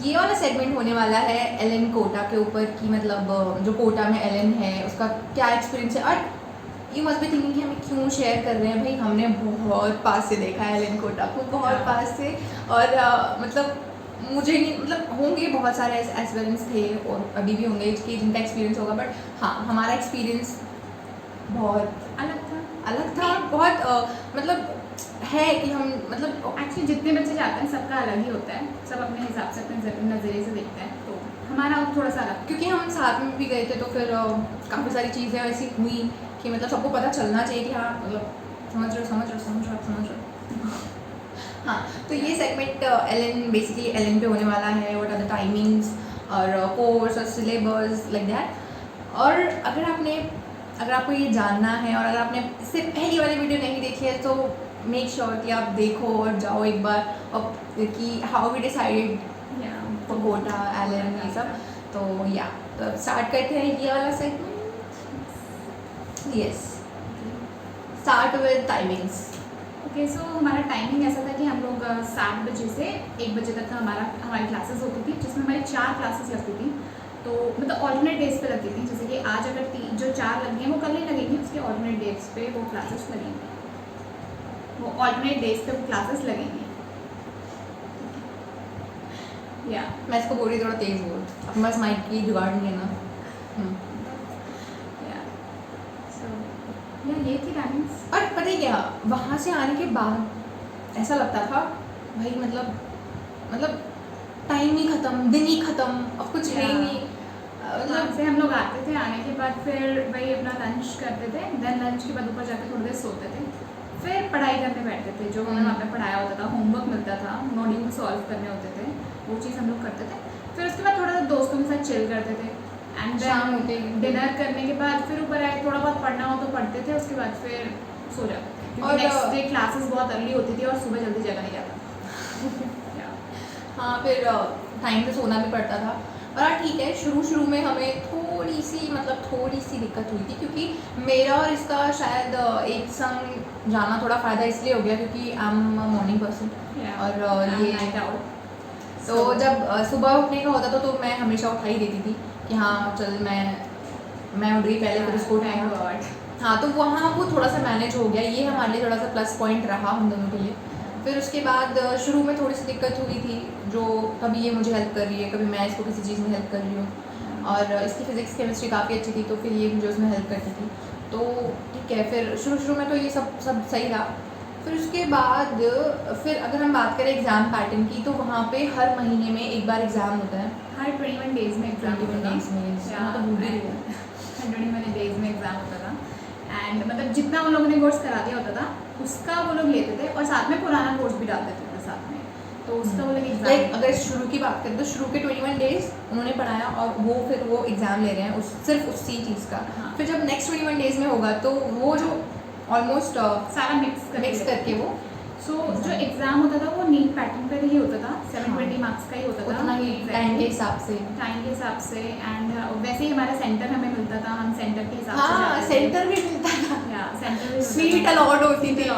ये वाला सेगमेंट होने वाला है एलन कोटा के ऊपर कि मतलब जो कोटा में एलन है उसका क्या एक्सपीरियंस है। और यू मस्ट बी थिंकिंग कि हमें क्यों शेयर कर रहे हैं। भाई हमने बहुत पास से देखा है एलन कोटा को, बहुत पास से। और मतलब मुझे नहीं, मतलब होंगे बहुत सारे ऐसे एस्पिरेंट्स थे और अभी भी होंगे कि जिनका एक्सपीरियंस होगा, बट हाँ हमारा एक्सपीरियंस बहुत अलग था बहुत मतलब है कि हम मतलब एक्चुअली जितने बच्चे जाते हैं सबका अलग ही होता है, सब अपने हिसाब से अपने नज़रिए से देखते हैं, तो हमारा थोड़ा सा अलग। क्योंकि हम साथ में भी गए थे तो फिर काफ़ी सारी चीज़ें ऐसी हुई कि मतलब सबको पता चलना चाहिए कि हाँ मतलब समझ रहे हो। हाँ, तो ये सेगमेंट एलन बेसिकली एलन पे होने वाला है। व्हाट आर द टाइमिंग्स और कोर्स और सिलेबस लाइक दैट। और अगर आपको ये जानना है और अगर आपने इससे पहली वाली वीडियो नहीं देखी है तो मेक श्योर कि आप देखो और जाओ एक बार, और कि how we decided for Kota Allen ये सब। तो या तो स्टार्ट करते हैं ये वाला segment. Yes, start with timings. Okay, so हमारा टाइमिंग ऐसा था कि हम लोग 7 बजे से 1 बजे तक का हमारी क्लासेस होती थी, जिसमें हमारी 4 क्लासेस लगती थी। तो मतलब ऑल्टरनेट डेज पे लगती थी, जैसे कि आज अगर जो 4 लगी हैं वो कल नहीं लगेंगी, उसके ऑल्टरनेट डेज पे वो क्लासेस लगेंगी, वो ऑल्टरनेट डेज पे वो क्लासेस लगेंगी। या मैं इसको बोल रही थोड़ा तेज बोल, अपने पास माइक की जुगाड़ नहीं है ना। ये थी टाइमिंग्स। और पता है क्या, वहाँ से आने के बाद ऐसा लगता था भाई मतलब टाइम ही ख़त्म, दिन ही ख़त्म, अब कुछ है ही नहीं। मतलब से हम लोग आते थे, आने के बाद फिर वही अपना लंच करते थे, देन लंच के बाद ऊपर जाकर थोड़ी देर सोते थे, फिर पढ़ाई करने बैठते थे। जो हमें वहाँ पे पढ़ाया होता था, होमवर्क मिलता था, मॉड्यूल सॉल्व करने होते थे, वो चीज़ हम लोग करते थे। फिर उसके बाद थोड़ा सा दोस्तों के साथ चिल करते थे, एंड शाम होते डिनर करने के बाद फिर ऊपर आए, थोड़ा बहुत पढ़ना हो तो पढ़ते थे, उसके बाद फिर सो जाते थे, क्योंकि नेक्स्ट डे क्लासेस बहुत अर्ली होती थी और सुबह जल्दी जगा नहीं जाता। हाँ, फिर टाइम से सोना भी पड़ता था। और हाँ ठीक है, शुरू में हमें थोड़ी सी दिक्कत हुई थी, क्योंकि मेरा और इसका शायद एक संग जाना थोड़ा फ़ायदा इसलिए हो गया क्योंकि आई एम मॉर्निंग पर्सन। और ये तो जब सुबह उठने का होता था तो मैं हमेशा उठा ही देती थी कि हाँ चल मैं उठ गई पहले, फिर उसको उठाया। हाँ, तो वहाँ वो थोड़ा सा मैनेज हो गया, ये हमारे लिए थोड़ा सा प्लस पॉइंट रहा हम दोनों के लिए। फिर उसके बाद शुरू में थोड़ी सी दिक्कत हुई थी, जो कभी ये मुझे हेल्प कर रही है, कभी मैं इसको किसी चीज़ में हेल्प कर रही हूँ। और इसकी फ़िज़िक्स केमिस्ट्री काफ़ी अच्छी थी तो फिर ये मुझे उसमें हेल्प करती थी। तो ठीक है, फिर शुरू में तो ये सब सही रहा। फिर उसके बाद फिर अगर हम बात करें एग्ज़ाम पैटर्न की, तो वहाँ पे हर महीने में एक बार एग्ज़ाम होता है। हर 21 डेज़ में एग्ज़ाम होता था। 21 डेज़ में एग्ज़ाम होता था, एंड मतलब जितना उन लोगों ने कोर्स करा दिया होता था उसका वो लोग लेते थे, और साथ में पुराना कोर्स भी डाल देते थे साथ में, तो उसका वो लोग एग्ज़ाम। अगर शुरू की बात करें तो शुरू के 21 डेज़ उन्होंने पढ़ाया और वो एग्ज़ाम ले रहे हैं सिर्फ उसी चीज़ का। हाँ। फिर जब नेक्स्ट 21 डेज़ में होगा तो वो जो ऑलमोस्ट सारा मिक्स करके वो जो एग्ज़ाम होता था वो नीट पैटर्न पर ही होता था, 720 मार्क्स का ही होता था, उतना ही टाइम के हिसाब से। एंड वैसे ही हमारा सेंटर हमें मिलता था, हम सेंटर के हिसाब से हाँ, सेंटर भी मिलता था, सेंटर भी सीट अलॉट होती थी।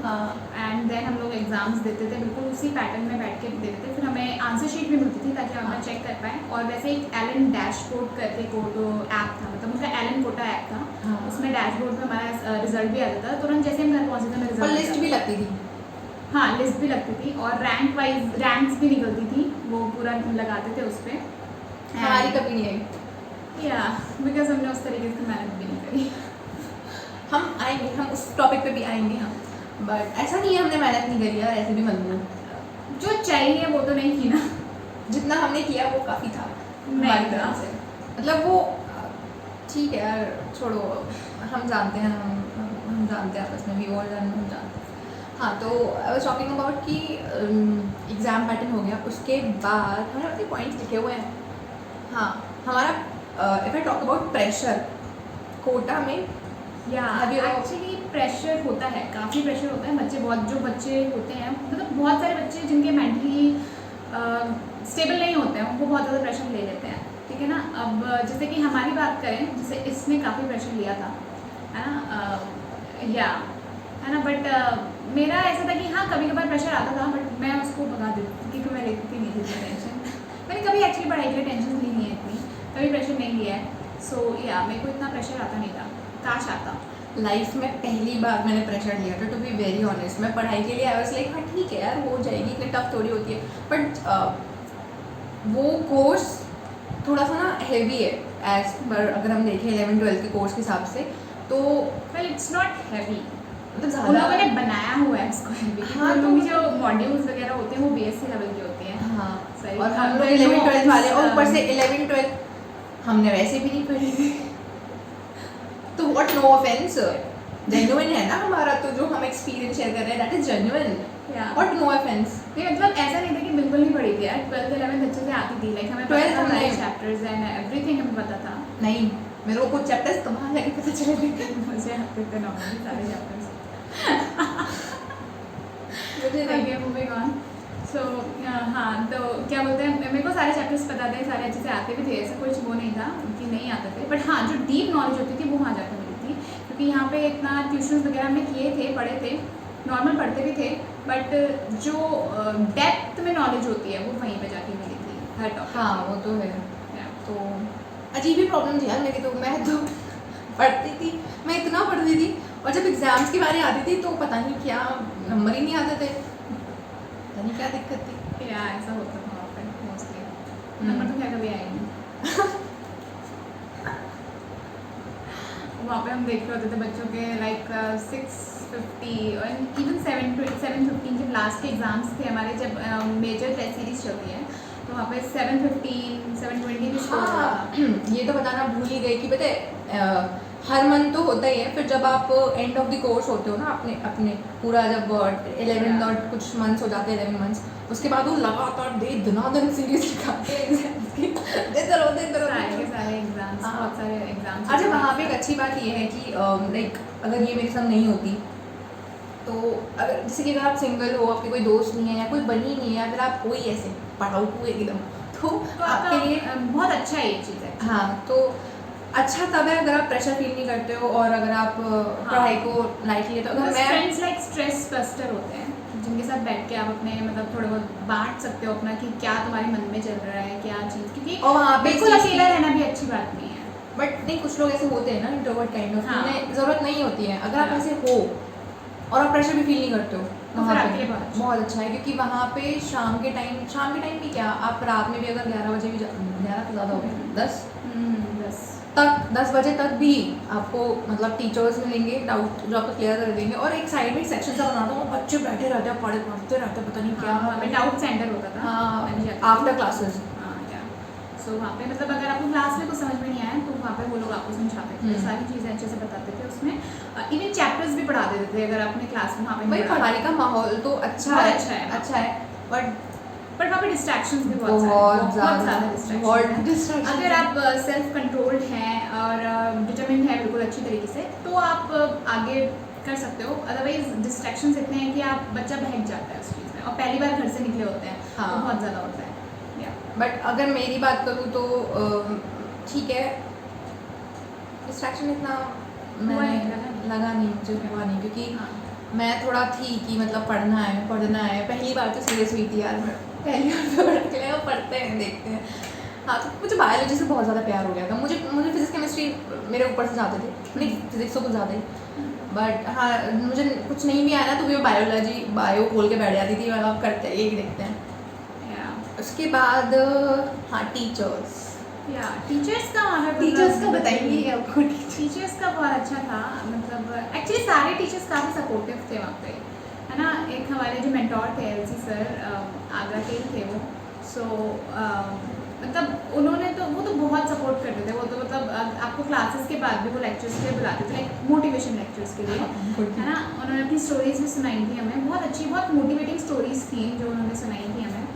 हाँ, एंड देन हम लोग एग्जाम्स देते थे, बिल्कुल उसी पैटर्न में बैठ के देते थे। फिर हमें आंसर शीट भी मिलती थी ताकि हम अपना चेक कर पाएँ। और वैसे एक एलन डैशबोर्ड करके ऐप था, मतलब उनका एलन कोटा ऐप था, उसमें डैशबोर्ड में हमारा रिजल्ट भी आता था तुरंत जैसे हम घर पहुँचते थे, रिजल्ट लिस्ट भी लगती थी। हाँ, लिस्ट भी लगती थी और रैंक्स भी निकलती थी, वो पूरा लगाते थे उस पर। हमारी कभी नहीं आई, बिकॉज हमने उस तरीके से मेहनत भी नहीं करी। हम आएंगे, हम उस टॉपिक पे भी आएंगे हम, बट ऐसा नहीं है हमने मेहनत नहीं करी यार, ऐसे भी मत बोलो। जो चाहिए वो तो नहीं की ना, जितना हमने किया वो काफ़ी था हमारी तरफ से, मतलब वो ठीक है यार, छोड़ो, हम जानते हैं, हम जानते हैं आपस में भी, और हम जानते हैं। हाँ, तो आई वाज टॉकिंग अबाउट कि एग्ज़ाम पैटर्न हो गया, उसके बाद हमारे अपने पॉइंट्स लिखे हुए हैं। हाँ, हमारा if I talk about pressure Kota में, एक्चुअली प्रेशर होता है, काफ़ी प्रेशर होता है। जो बच्चे होते हैं, मतलब बहुत सारे बच्चे जिनके मेंटली स्टेबल नहीं होते हैं, उनको बहुत ज़्यादा प्रेशर ले लेते हैं, ठीक है ना। अब जैसे कि हमारी बात करें, जैसे इसने काफ़ी प्रेशर लिया था, है ना, है ना, बट मेरा ऐसा था कि हाँ कभी कभार प्रेशर आता था, बट मैं उसको भगा देती थी क्योंकि मैं लेती थी नहीं थी टेंशन। मैंने कभी एक्चुअली पढ़ाई के लिए टेंशन ली नहीं है इतनी, कभी प्रेशर नहीं लिया है। सो या मेरे को इतना प्रेशर आता नहीं था, काश आता। लाइफ में पहली बार मैंने प्रेशर लिया था, टू बी वेरी ऑनेस्ट। मैं पढ़ाई के लिए आई वाज लाइक हाँ ठीक है यार हो जाएगी, इतनी टफ थोड़ी होती है। बट वो कोर्स थोड़ा सा ना हैवी है एज पर, अगर हम देखें 11-12 के कोर्स के हिसाब से तो वेल इट्स नॉट हैवी, मतलब उन लोगों ज़्यादा। ने बनाया हुआ है उसको हैवी। हाँ, उन तो लोगों की जो मॉड्यूल्स वगैरह होते हैं वो बीएससी लेवल के होते हैं। हाँ सही। और हम लोग no 11-12 वाले, और ऊपर offense, से 11-12 हमने वैसे भी नहीं पढ़ी थी तो व्हाट, नो ऑफेंस, जेन्युइन है ना हमारा, तो जो हम एक्सपीरियंस शेयर कर रहे हैं that is genuine, yeah. What no offence. नहीं मतलब ऐसा नहीं था कि बिल्कुल नहीं पढ़ी थी यार, 12th 11th अच्छे से आती थी, लाइक हमें 12th पता था हमने- चैप्टर्स एंड एवरीथिंग हमें पता था। नहीं मेरे को कुछ चैप्टर्स तुम्हारा लगे पता चले थे मुझे आते थे नॉर्मली सारे चैप्टर्स। मुझे नहीं। आगे मूविंग ऑन। सो हाँ, तो क्या बोलते हैं, मेरे को सारे चैप्टर्स पता थे, सारे अच्छे से आते भी थे, ऐसा कुछ वो नहीं था कि नहीं आते थे। बट हाँ जो डीप नॉलेज होती थी वो वहाँ जाकर मिली थी, क्योंकि यहाँ पे इतना ट्यूशन्स वगैरह हमने किए थे, पढ़े थे, नॉर्मल पढ़ते भी थे, बट जो डेप्थ में नॉलेज होती है वो वहीं पे जाके मिली थी हर टॉपिक। हाँ वो तो है। तो अजीब ही प्रॉब्लम थी यार मेरी, तो मैं तो पढ़ती थी, मैं इतना पढ़ती थी, और जब एग्जाम्स की बारी आती थी तो पता नहीं क्या नंबर ही नहीं आते थे, पता नहीं क्या दिक्कत थी। या ऐसा होता था वहाँ पे मोस्टली, नंबर तो क्या कभी आए नहीं। वहाँ पे हम देख रहे होते थे बच्चों के लाइक 650 और इवन 715 जब लास्ट के एग्जाम्स थे हमारे, जब मेजर टेस्ट सीरीज चलती है तो वहाँ पे 715 720 भी स्कोर हाँ था। ये तो बताना भूल ही गई कि पता है हर मंथ तो होता ही है, फिर जब आप एंड ऑफ द कोर्स होते हो ना अपने अपने पूरा, जब 11 और कुछ मंथ्स हो जाते हैं 11 मंथ्स, उसके बाद वो लगातार दिन सीरीज दिखाते हैं एग्जाम्स की, देते रहो सारे के सारे एग्जाम्स, हाँ। बहुत सारे एग्जाम्स। अच्छा वहाँ पे एक अच्छी बात ये है कि लाइक अगर ये मेरे साथ नहीं होती तो, अगर जैसे कि अगर आप सिंगल हो, आपके कोई दोस्त नहीं है या कोई बनी नहीं है, अगर आप कोई ऐसे पढ़ाऊ एकदम, तो आपके लिए बहुत अच्छा है ये चीज़ है। हाँ तो अच्छा तब है अगर आप प्रेशर फील नहीं करते हो, और अगर आप पढ़ाई को लाइटली लेते हो। अगर मैं फ्रेंड्स लाइक स्ट्रेस बस्टर होते हैं, जिनके साथ बैठ के आप अपने मतलब थोड़े बहुत बांट सकते हो अपना कि क्या तुम्हारे मन में चल रहा है, क्या चीज़, क्योंकि और वहाँ पे बिल्कुल अकेला रहना भी अच्छी बात नहीं है। बट नहीं, कुछ लोग ऐसे होते हैं ना इंट्रोवर्ट काइंड ऑफ, हाँ। उन्हें ज़रूरत नहीं होती है। अगर आप हाँ। ऐसे हो और आप प्रेशर भी फील नहीं करते हो, तो वहाँ फिर पे आपके लिए बहुत अच्छा। बहुत अच्छा है, क्योंकि वहाँ पे शाम के टाइम भी क्या, आप रात में भी अगर 11 बजे भी 11 तो ज़्यादा हो गया, 10 बस तक 10 बजे तक भी आपको मतलब टीचर्स मिलेंगे, डाउट जो आपको क्लियर कर देंगे, और एक साइड में सेक्शन सा बना दो, बच्चे बैठे रहते हैं, पढ़ते रहते हैं, पता नहीं क्या। हाँ, हमें डाउट सेंटर होता था। हाँ मैं भी जाती थी। After classes. हाँ या सो वहाँ पे मतलब अगर आपको क्लास में कुछ समझ में नहीं आया तो वहाँ पे वो लोग आपको समझाते थे, सारी चीज़ें अच्छे से बताते थे उसमें, इवन चैप्टर्स भी पढ़ा देते थे अगर आपने क्लास में वहाँ पे भाई पढ़ाने का माहौल तो अच्छा बहुत है, अच्छा है। बट वहाँ पे डिस्ट्रैक्शंस भी बहुत बहुत ज़्यादा ज़्यादा distractions हैं। distraction अगर आप सेल्फ कंट्रोल्ड हैं और डिटरमिन्ड है बिल्कुल अच्छी तरीके से, तो आप आगे कर सकते हो। अदरवाइज डिस्ट्रैक्शंस इतने हैं कि आप बच्चा बहक जाता है उस चीज़ में, और पहली बार घर से निकले होते हैं हाँ। तो बहुत ज़्यादा होता है। बट अगर मेरी बात करूँ तो ठीक है, डिस्ट्रैक्शन इतना हुआ नहीं, मैंने लगा नहीं, मुझे हुआ नहीं, क्योंकि हाँ मैं थोड़ा थी कि मतलब पढ़ना है। पहली बार तो सीरियस हुई थी यार मैं, पहली बार तो पढ़ के पढ़ते हैं देखते हैं। हाँ तो मुझे बायोलॉजी से बहुत ज़्यादा प्यार हो गया था, मुझे फिजिक्स केमिस्ट्री मेरे ऊपर से जाते थे, नहीं फिजिक्स तो कुछ ज़्यादा ही, बट हाँ मुझे कुछ नहीं भी आया ना तो भी बायो खोल के बैठ जाती थी, मतलब करते हैं यही देखते हैं। उसके बाद हाँ टीचर्स या टीचर्स का वहाँ पे का बताइए आपको। टीचर्स का बहुत अच्छा था, मतलब एक्चुअली सारे टीचर्स काफ़ी सपोर्टिव थे वहाँ पे, है ना। एक हमारे जो मेंटोर थे एलसी सर, आगरा के ही थे वो। सो मतलब उन्होंने तो वो तो बहुत सपोर्ट करते थे, वो तो मतलब आपको क्लासेस के बाद भी वो लेक्चर्स के लिए बुलाते थे, लाइक मोटिवेशन लेक्चर्स के लिए, है ना। उन्होंने अपनी स्टोरीज भी सुनाई थी हमें, बहुत अच्छी बहुत मोटिवेटिंग स्टोरीज थी जो उन्होंने सुनाई थी हमें।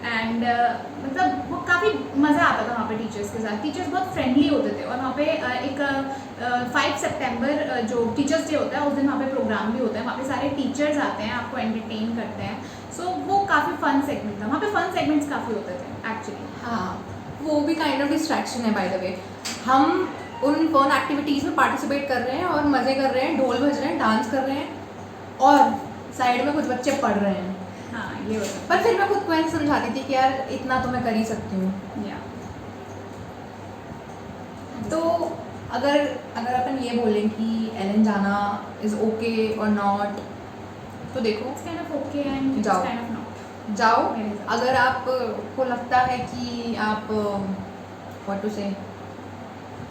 एंड मतलब वो काफ़ी मज़ा आता था वहाँ पे टीचर्स के साथ, टीचर्स बहुत फ्रेंडली होते थे। और वहाँ पे एक 5 सितंबर जो टीचर्स डे होता है उस दिन वहाँ पे प्रोग्राम भी होता है, वहाँ पे सारे टीचर्स आते हैं, आपको एंटरटेन करते हैं। सो वो काफ़ी फन सेगमेंट था, वहाँ पे फन सेगमेंट्स काफ़ी होते थे एक्चुअली। हाँ वो भी काइंड ऑफ डिस्ट्रैक्शन है बाय द वे, हम उन फन एक्टिविटीज़ में पार्टिसिपेट कर रहे हैं और मज़े कर रहे हैं, ढोल बज रहे हैं, डांस कर रहे हैं, और साइड में कुछ बच्चे पढ़ रहे हैं, हाँ ये हो सकता पर फिर मैं खुद को ऐसे समझाती थी कि यार इतना तो मैं कर ही सकती हूँ। है या तो अगर अगर अपन ये बोलें कि एलन जाना इज़ ओके और नॉट, तो देखो it's kind of okay and it's जाओ। Kind of not. जाओ मेरे हिसाब से। अगर आपको लगता है कि आप व्हाट टू से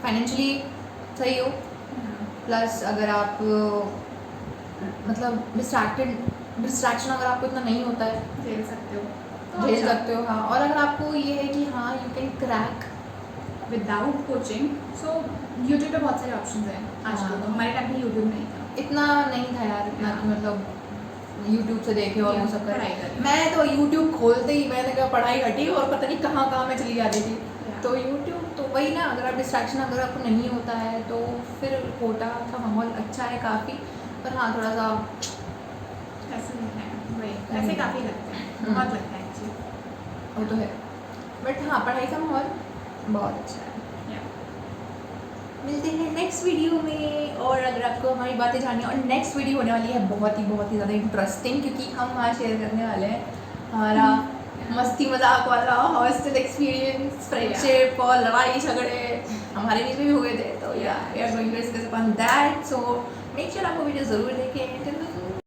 फाइनेंशियली सही हो, प्लस अगर आप मतलब डिस्ट्रैक्शन अगर आपको इतना नहीं होता है, झेल सकते हो झेल अच्छा। सकते हो। हाँ, और अगर आपको ये है कि हाँ you can crack, without coaching so YouTube पे बहुत सारे ऑप्शंस हैं आजकल। हाँ। तो हमारे टाइम पे यूट्यूब नहीं था। इतना नहीं था यार, इतना कि मतलब यूट्यूब से देखे और वो सब पढ़ाई करे। करें। मैं तो यूट्यूब खोलते ही मैंने कहा पढ़ाई हटी और पता नहीं कहाँ कहाँ मैं चली जाती थी। Yeah. तो यूट्यूब तो वही ना, अगर आप डिस्ट्रैक्शन अगर आपको नहीं होता है तो फिर कोटा का माहौल अच्छा है काफ़ी, पर हाँ थोड़ा सा ऐसे ही है वही, ऐसे काफ़ी लगते हैं, बहुत लगता है एक्चुअली। वो तो है, बट हाँ पढ़ाई का माहौल बहुत अच्छा है। मिलते हैं नेक्स्ट वीडियो में, और अगर आपको हमारी बातें जाननी और नेक्स्ट वीडियो होने वाली है बहुत ही ज़्यादा इंटरेस्टिंग, क्योंकि हम वहाँ शेयर करने वाले हैं हमारा मस्ती मजाक वाला हॉस्टल एक्सपीरियंस, फ्रेंडशिप और लड़ाई झगड़े हमारे बीच में भी हो गए थे। तो yeah we are going to discuss upon that, so make sure आपको वीडियो ज़रूर देखें।